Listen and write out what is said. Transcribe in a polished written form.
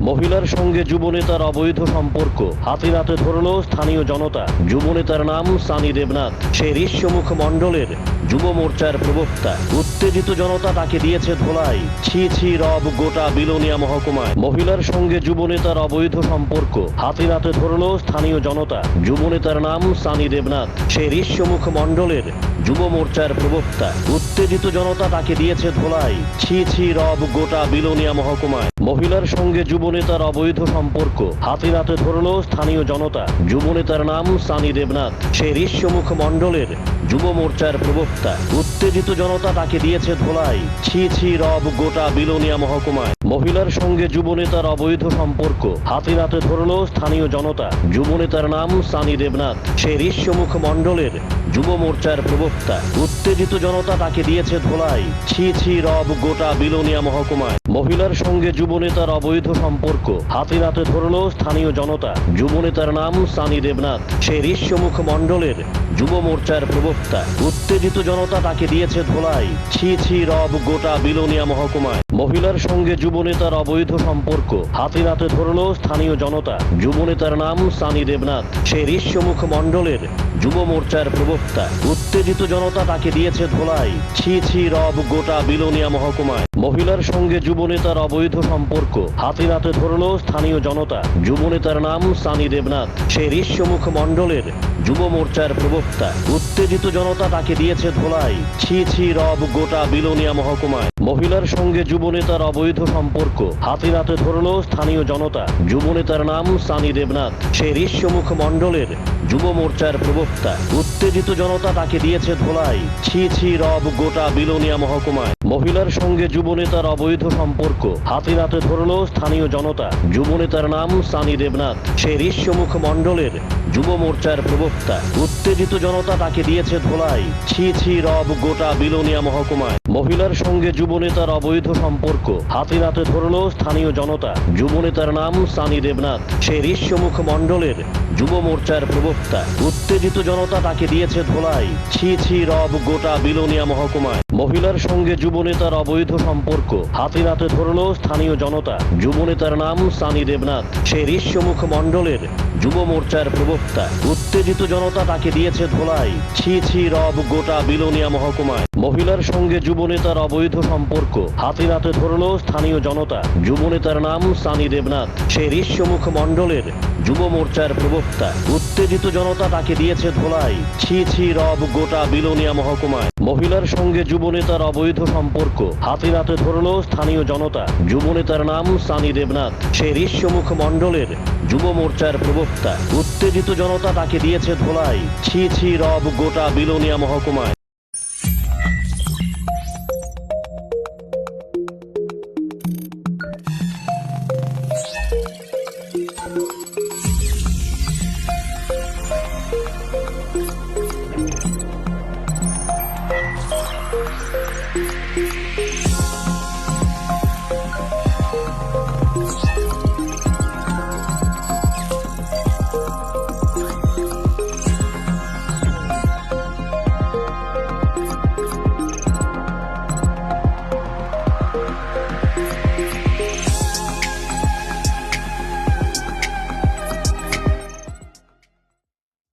মহিলার সঙ্গে যুবনেতার অবৈধ সম্পর্ক হাতে নাতে ধরল স্থানীয় জনতা। যুবনেতার নাম সানি দেবনাথ, সে ঋষ্যমুখ মণ্ডলের যুব মোর্চার প্রবক্তা। উত্তেজিত জনতা তাকে দিয়েছে ধোলাই। ছি ছি রব গোটা বিলোনিয়া মহকুমায়। মহিলার সঙ্গে যুবনেতার অবৈধ সম্পর্ক হাতে নাতে ধরল স্থানীয় জনতা। যুবনেতার নাম সানি দেবনাথ, সে ঋষ্যমুখ মণ্ডলের যুব মোর্চার প্রবক্তা। উত্তেজিত জনতা তাকে দিয়েছে ধোলাই। ছি ছি রব গোটা বিলোনিয়া মহকুমায়। মহিলার সঙ্গে যুবনেতার অবৈধ সম্পর্ক হাতে নাতে ধরল স্থানীয় জনতা। যুবনেতার নাম সানি দেবনাথ, সে ঋষ্যমুখ মণ্ডলের যুব মোর্চার প্রবক্তা। উত্তেজিত জনতা তাকে দিয়েছে ধোলাই। ছি ছি রব গোটা বিলোনিয়া মহকুমায়। মহিলার সঙ্গে যুবনেতার অবৈধ সম্পর্ক হাতে নাতে ধরল স্থানীয় জনতা। যুবনেতার নাম সানি দেবনাথ, সে ঋষ্যমুখ মণ্ডলের যুব মোর্চার প্রবক্তা। উত্তেজিত জনতা তাকে দিয়েছে ধোলাই। ছি ছি রব গোটা বিলোনিয়া মহকুমায়। মহিলার সঙ্গে যুবনেতার অবৈধ সম্পর্ক হাতে নাতে ধরল স্থানীয় জনতা। যুবনেতার নাম সানি দেবনাথ, সে ঋষ্যমুখ মণ্ডলের যুব মোর্চার প্রবক্তা। উত্তেজিত জনতা তাকে দিয়েছে ধোলাই। ছি ছি রব গোটা বিলোনিয়া মহকুমায়। মহিলার সঙ্গে যুবনেতার অবৈধ সম্পর্ক হাতে নাতে ধরল স্থানীয় জনতা। যুবনেতার নাম সানি দেবনাথ, সে ঋষ্যমুখ মণ্ডলের যুব মোর্চার প্রবক্তা। উত্তেজিত জনতা তাকে দিয়েছে ধোলাই। ছি ছি রব গোটা বিলোনিয়া মহকুমায়। মহিলার সঙ্গে যুবনেতার অবৈধ সম্পর্ক হাতে নাতে ধরল স্থানীয় জনতা। যুবনেতার নাম সানি দেবনাথ, সে ঋষ্যমুখ মণ্ডলের যুব মোর্চার প্রবক্তা। উত্তেজিত জনতা তাকে দিয়েছে ধোলাই। ছি ছি রব গোটা বিলোনিয়া মহকুমায়। মহিলার সঙ্গে যুবনেতার অবৈধ সম্পর্ক হাতে নাতে ধরল স্থানীয় জনতা। যুবনেতার নাম সানি দেবনাথ, সে ঋষ্যমুখ মণ্ডলের যুব মোর্চার প্রবক্তা। উত্তেজিত জনতা তাকে দিয়েছে ধোলাই। ছি ছি রব গোটা বিলোনিয়া মহকুমায়। মহিলার সঙ্গে যুবনেতার অবৈধ সম্পর্ক হাতে নাতে ধরল স্থানীয় জনতা। যুবনেতার নাম সানি দেবনাথ, সে ঋষ্যমুখ মণ্ডলের যুব মোর্চার প্রবক্তা। উত্তেজিত জনতা তাকে দিয়েছে ধোলাই। ছি ছি রব গোটা বিলোনিয়া মহকুমায়। মহিলার সঙ্গে যুবনেতার অবৈধ সম্পর্ক হাতে নাতে ধরল স্থানীয় জনতা। যুবনেতার নাম সানি দেবনাথ, সে ঋষ্যমুখ মণ্ডলের যুব মোর্চার প্রবক্তা। উত্তেজিত জনতা তাকে দিয়েছে ধোলাই। ছি ছি রব গোটা বিলোনিয়া মহকুমায়। মহিলার সঙ্গে যুবনেতার অবৈধ সম্পর্ক হাতে নাতে ধরল স্থানীয় জনতা। যুবনেতার নাম সানি দেবনাথ, সে ঋষ্যমুখ মণ্ডলের যুব মোর্চার প্রবক্তা। উত্তেজিত জনতা তাকে দিয়েছে ধোলাই। ছি ছি রব গোটা বিলোনিয়া মহকুমায়। মহিলার সঙ্গে যুবনেতার অবৈধ সম্পর্ক হাতে নাতে ধরল স্থানীয় জনতা। যুবনেতার নাম সানি দেবনাথ, সে ঋষ্যমুখ মণ্ডলের যুব মোর্চার প্রবক্তা। উত্তেজিত জনতা তাকে দিয়েছে ধোলাই। ছি ছি রব গোটা বিলোনিয়া মহকুমায়। মহিলার সঙ্গে যুবনেতার অবৈধ সম্পর্ক হাতে নাতে ধরল স্থানীয় জনতা। যুবনেতার নাম সানি দেবনাথ, সে ঋষ্যমুখ মণ্ডলের যুব মোর্চার প্রবক্তা। উত্তেজিত জনতা তাকে দিয়েছে ধোলাই। ছি ছি রব গোটা বিলোনিয়া মহকুমায়।